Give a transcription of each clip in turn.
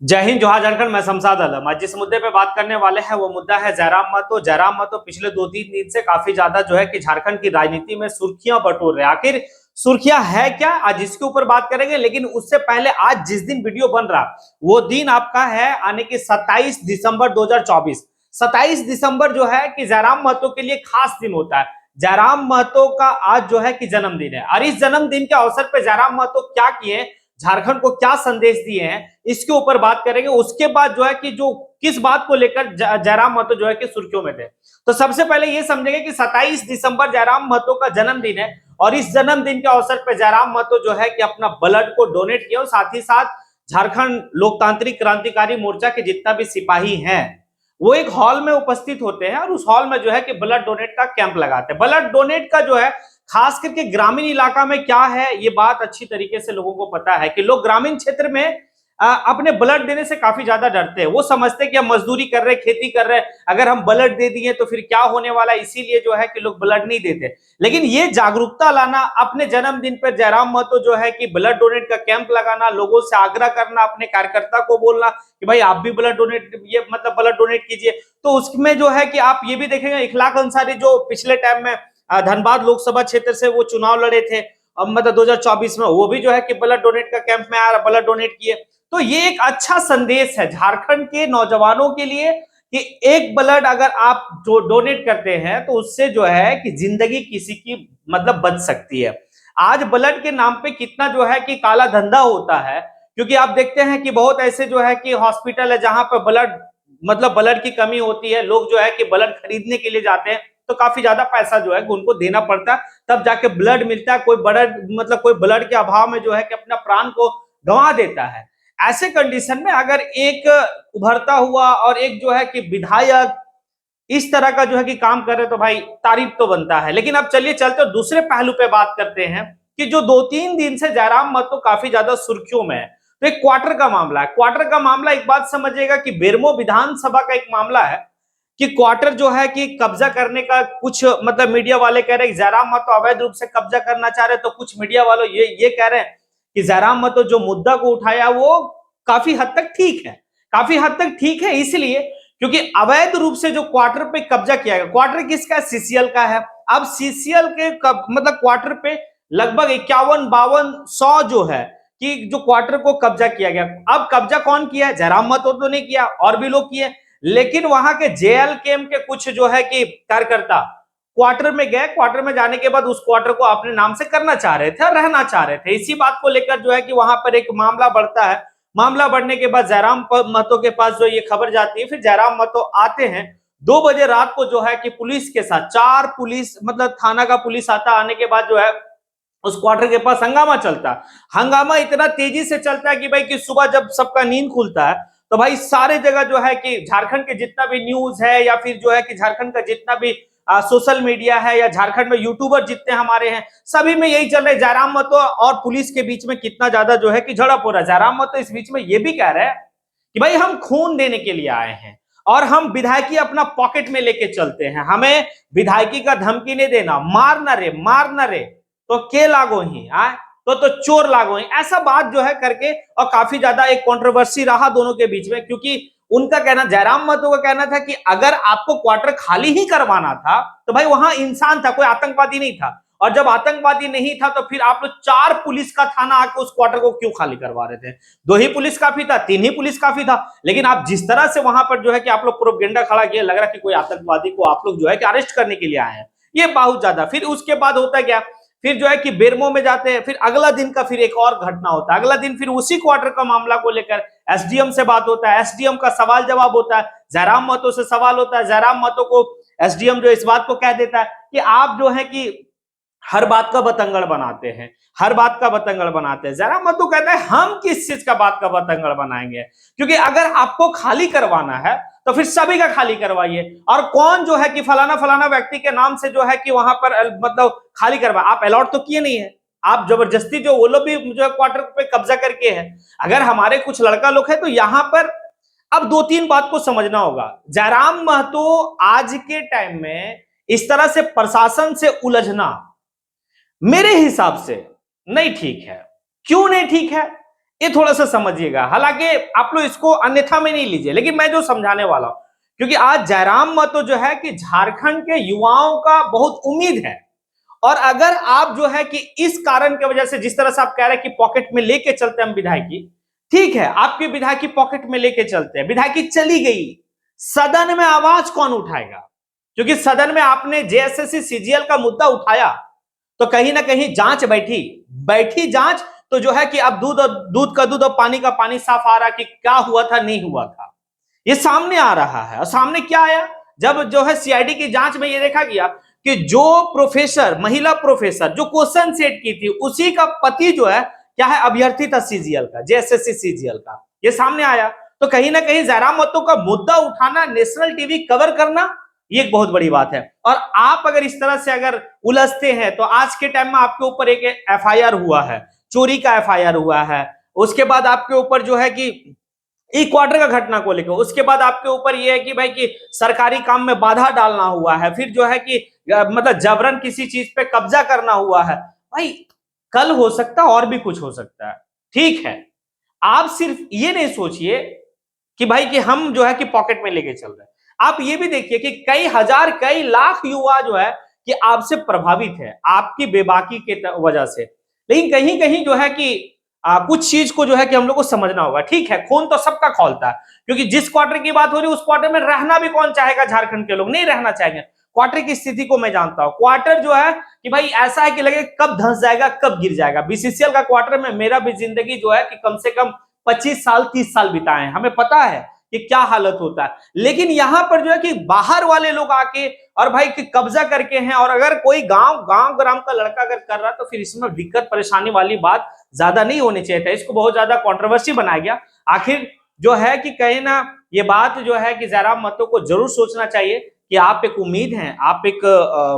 जय हिंद, जोहार झारखंड। मैं शमशाद आलम। आज जिस मुद्दे पे बात करने वाले हैं वो मुद्दा है जयराम महतो। जयराम महतो पिछले 2-3 दिन से काफी ज्यादा जो है कि झारखंड की राजनीति में सुर्खियां बटोर रहे हैं। आखिर सुर्खियां है क्या, आज इसके ऊपर बात करेंगे। लेकिन उससे पहले आज जिस दिन वीडियो बन रहा वो दिन आपका है आने की 27 दिसंबर 2024। 27 दिसंबर जो है कि जयराम महतो के लिए खास दिन होता है। जयराम महतो का आज जो है कि जन्मदिन है और इस जन्मदिन के अवसर पर जयराम महतो क्या किए, झारखंड को क्या संदेश दिए हैं, इसके ऊपर बात करेंगे। उसके बाद जो है कि जो किस बात को लेकर जयराम महतो जो है कि सुर्खियों में थे। तो सबसे पहले ये समझेंगे कि 27 दिसंबर जयराम महतो का जन्मदिन है और इस जन्मदिन के अवसर पर जयराम महतो जो है कि अपना ब्लड को डोनेट किया और साथ ही साथ झारखंड लोकतांत्रिक क्रांतिकारी मोर्चा के जितना भी सिपाही हैं वो एक हॉल में उपस्थित होते हैं और उस हॉल में जो है कि ब्लड डोनेट का कैंप लगाते हैं। ब्लड डोनेट का जो है खास करके ग्रामीण इलाका में क्या है, ये बात अच्छी तरीके से लोगों को पता है कि लोग ग्रामीण क्षेत्र में अपने ब्लड देने से काफी ज्यादा डरते हैं। वो समझते हैं कि हम मजदूरी कर रहे, खेती कर रहे, अगर हम ब्लड दे दिए तो फिर क्या होने वाला, इसीलिए जो है कि लोग ब्लड नहीं देते। लेकिन ये जागरूकता लाना, अपने जन्मदिन पर जयराम महतो जो है कि ब्लड डोनेट का कैंप लगाना, लोगों से आग्रह करना, अपने कार्यकर्ता को बोलना कि भाई आप भी ब्लड डोनेट, ये मतलब ब्लड डोनेट कीजिए। तो उसमें जो है कि आप ये भी देखेंगे इखलाक अंसारी जो पिछले टाइम में धनबाद लोकसभा क्षेत्र से वो चुनाव लड़े थे, मतलब 2024 में, वो भी जो है कि ब्लड डोनेट का कैंप में आ ब्लड डोनेट किए। तो ये एक अच्छा संदेश है झारखंड के नौजवानों के लिए कि एक ब्लड अगर आप जो डोनेट करते हैं तो उससे जो है कि जिंदगी किसी की मतलब बच सकती है। आज ब्लड के नाम पे कितना जो है कि काला धंधा होता है, क्योंकि आप देखते हैं कि बहुत ऐसे जो है कि हॉस्पिटल है जहां पर ब्लड मतलब ब्लड की कमी होती है, लोग जो है कि ब्लड खरीदने के लिए जाते हैं तो काफी ज्यादा पैसा जो है उनको देना पड़ता है, तब जाके ब्लड मिलता है। कोई ब्लड मतलब कोई ब्लड के अभाव में जो है कि अपना प्राण को गंवा देता है। ऐसे कंडीशन में अगर एक उभरता हुआ और एक जो है कि विधायक इस तरह का जो है कि काम करे तो भाई तारीफ तो बनता है। लेकिन अब चलिए चलते दूसरे पहलू पे बात करते हैं कि जो 2-3 दिन से जयराम महतो काफी ज्यादा सुर्खियों में है। तो एक क्वार्टर का मामला है। क्वार्टर का मामला एक बात समझिएगा कि बेरमो विधानसभा का एक मामला है कि क्वार्टर जो है कि कब्जा करने का कुछ मतलब मीडिया वाले कह रहे हैं जयराम महतो अवैध रूप से कब्जा करना चाह रहे, तो कुछ मीडिया वालों ये कह रहे हैं कि जयराम महतो जो मुद्दा को उठाया वो काफी हद तक ठीक है। काफी हद तक ठीक है इसलिए क्योंकि अवैध रूप से जो क्वार्टर पे कब्जा किया गया, क्वार्टर किसका है, सीसीएल का है। अब सीसीएल के मतलब क्वार्टर पे लगभग 51-52 जो है कि जो क्वार्टर को कब्जा किया गया। अब कब्जा कौन किया है, जयराम महतो तो नहीं किया, और भी लोग किए। लेकिन वहां के जेएलकेएम के कुछ जो है कि कार्यकर्ता क्वार्टर में गए, क्वार्टर में जाने के बाद उस क्वार्टर को अपने नाम से करना चाह रहे थे और रहना चाह रहे थे। इसी बात को लेकर जो है कि वहां पर एक मामला बढ़ता है। मामला बढ़ने के बाद जयराम महतो के पास जो ये खबर जाती है, फिर जयराम महतो आते हैं 2 बजे रात को जो है कि पुलिस के साथ 4 पुलिस मतलब थाना का पुलिस आता। आने के बाद जो है उस क्वार्टर के पास हंगामा चलता है। हंगामा इतना तेजी से चलता है कि भाई कि सुबह जब सबका नींद खुलता है तो भाई सारे जगह जो है कि झारखंड के जितना भी न्यूज है या फिर जो है कि झारखंड का जितना भी सोशल मीडिया है या झारखंड में यूट्यूबर जितने हमारे हैं, सभी में यही चल रहा है जयराम महतो और पुलिस के बीच में कितना ज्यादा जो है कि झड़प हो रहा है। जयराम महतो इस बीच में ये भी कह रहे हैं कि भाई हम खून देने के लिए आए हैं और हम विधायकी अपना पॉकेट में लेके चलते हैं, हमें विधायकी का धमकी नहीं देना, मार न रे तो के लागो ही आए तो चोर लागो ही, ऐसा बात जो है करके। और काफी ज्यादा एक कंट्रोवर्सी रहा दोनों के बीच में, क्योंकि उनका कहना, जयराम महतो का कहना था कि अगर आपको क्वार्टर खाली ही करवाना था तो भाई वहां इंसान था, कोई आतंकवादी नहीं था। और जब आतंकवादी नहीं था तो फिर आप लोग 4 पुलिस का थाना आके उस क्वार्टर को क्यों खाली करवा रहे थे? 2 ही पुलिस काफी था, 3 ही पुलिस काफी था। लेकिन आप जिस तरह से वहां पर जो है कि आप लोग प्रोपेगेंडा खड़ा किया, लग रहा कि कोई आतंकवादी को आप लोग जो है कि अरेस्ट करने के लिए आए हैं, ये बहुत ज्यादा। फिर उसके बाद होता क्या, फिर जो है कि बेरमो में जाते हैं। फिर अगला दिन का फिर एक और घटना होता है। अगला दिन फिर उसी क्वार्टर का मामला को लेकर एसडीएम से बात होता है, एसडीएम का सवाल जवाब होता है, जयराम महतो से सवाल होता है। जयराम महतो को एसडीएम जो इस बात को कह देता है कि आप जो है कि हर बात का बतंगड़ बनाते हैं, हर बात का बतंगड़ बनाते हैं। जयराम महतो कहता है हम किस चीज का बात का बतंगड़ बनाएंगे, क्योंकि अगर आपको खाली करवाना है तो फिर सभी का खाली करवाइए। और कौन जो है कि फलाना फलाना व्यक्ति के नाम से जो है कि वहां पर मतलब खाली करवा, आप अलॉट तो किए नहीं है, आप जबरदस्ती जो वो लोग भी जो है क्वार्टर पे कब्जा करके है। अगर हमारे कुछ लड़का लोग है तो यहां पर अब 2-3 बात को समझना होगा। जयराम महतो आज के टाइम में इस तरह से प्रशासन से उलझना मेरे हिसाब से नहीं ठीक है। क्यों नहीं ठीक है? ये थोड़ा सा समझिएगा। हालांकि आप लोग इसको अन्यथा में नहीं लीजिए, लेकिन मैं जो समझाने वाला हूं, क्योंकि आज जयराम महतो जो है कि झारखंड के युवाओं का बहुत उम्मीद है। और अगर आप जो है कि इस कारण की वजह से, जिस तरह से आप कह रहे हैं कि पॉकेट में लेके चलते हैं हम विधायकी, ठीक है, आपके विधायकी पॉकेट में लेके चलते हैं, विधायकी चली गई, सदन में आवाज कौन उठाएगा? क्योंकि सदन में आपने जेएसएससी सीजीएल का मुद्दा उठाया तो कहीं ना कहीं जांच बैठी जांच, तो जो है कि अब दूध का दूध और पानी का पानी साफ आ रहा कि क्या हुआ था नहीं हुआ था, ये सामने आ रहा है। और सामने क्या आया, जब जो है सीआईडी की जांच में ये देखा गया कि जो प्रोफेसर, महिला प्रोफेसर जो क्वेश्चन सेट की थी, उसी का पति जो है क्या है, अभ्यर्थी था सीजीएल का, जेएसएससी सीजीएल का, ये सामने आया। तो कहीं ना कहीं जयराम महतो का मुद्दा उठाना, नेशनल टीवी कवर करना, ये एक बहुत बड़ी बात है। और आप अगर इस तरह से अगर उलझते हैं तो आज के टाइम में आपके ऊपर एक एफआईआर हुआ है, चोरी का एफआईआर हुआ है, उसके बाद आपके ऊपर जो है कि ई क्वार्टर का घटना को लेकर, उसके बाद आपके ऊपर यह है कि भाई कि सरकारी काम में बाधा डालना हुआ है, फिर जो है कि मतलब जबरन किसी चीज पे कब्जा करना हुआ है। भाई कल हो सकता है और भी कुछ हो सकता है, ठीक है। आप सिर्फ ये नहीं सोचिए कि भाई कि हम जो है कि पॉकेट में लेके चल रहे हैं, आप ये भी देखिए कि कई हजार कई लाख युवा जो है कि आपसे प्रभावित है, आपकी बेबाकी के वजह से। लेकिन कहीं कहीं जो है कि कुछ चीज को जो है कि हम लोग को समझना होगा। ठीक है, खून तो सबका खौलता है, क्योंकि जिस क्वार्टर की बात हो रही है उस क्वार्टर में रहना भी कौन चाहेगा? झारखंड के लोग नहीं रहना चाहेंगे। क्वार्टर की स्थिति को मैं जानता हूं, क्वार्टर जो है कि भाई ऐसा है कि लगे कब धंस जाएगा कब गिर जाएगा। बीसीसीएल का क्वार्टर में मेरा भी जिंदगी जो है कि कम से कम 25 साल 30 साल बिताए हैं, हमें पता है कि क्या हालत होता है। लेकिन यहां पर जो है कि बाहर वाले लोग आके और भाई कि कब्जा करके हैं, और अगर कोई गांव ग्राम का लड़का अगर कर रहा तो फिर इसमें दिक्कत परेशानी वाली बात ज्यादा नहीं होनी चाहिए था। इसको बहुत ज्यादा कंट्रोवर्सी बनाया गया। आखिर जो है कि कहीं ना ये बात जो है कि जयराम महतो को जरूर सोचना चाहिए कि आप एक उम्मीद हैं, आप एक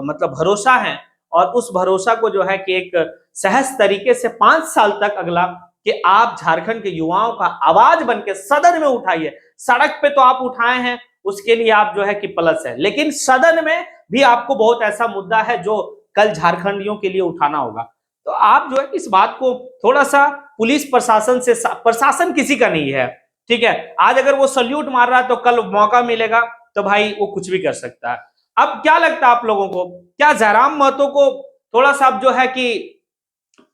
मतलब भरोसा हैं, और उस भरोसा को जो है कि एक सहज तरीके से 5 साल तक अगला कि आप झारखंड के युवाओं का आवाज बन के सदन में उठाइए। सड़क पे तो आप उठाए हैं, उसके लिए आप जो है कि प्लस है, लेकिन सदन में भी आपको बहुत ऐसा मुद्दा है जो कल झारखंडियों के लिए उठाना होगा। तो आप जो है इस बात को थोड़ा सा पुलिस प्रशासन से, प्रशासन किसी का नहीं है, ठीक है, आज अगर वो सल्यूट मार रहा है तो कल मौका मिलेगा तो भाई वो कुछ भी कर सकता है। अब क्या लगता है आप लोगों को, क्या जयराम महतो को थोड़ा सा अब जो है कि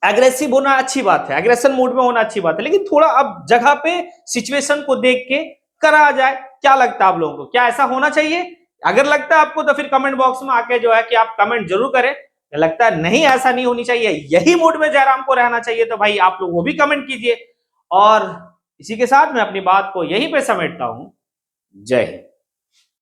एग्रेसिव होना अच्छी बात है, एग्रेशन मूड में होना अच्छी बात है, लेकिन थोड़ा अब जगह पे सिचुएशन को देख के करा जाए? क्या लगता है आप लोगों को, क्या ऐसा होना चाहिए? अगर लगता है आपको तो फिर कमेंट बॉक्स में आके जो है कि आप कमेंट जरूर करें। लगता है नहीं ऐसा नहीं होनी चाहिए, यही मूड में जयराम को रहना चाहिए, तो भाई आप लोग वो भी कमेंट कीजिए। और इसी के साथ मैं अपनी बात को यहीं पे समेटता हूं। जय हिंद।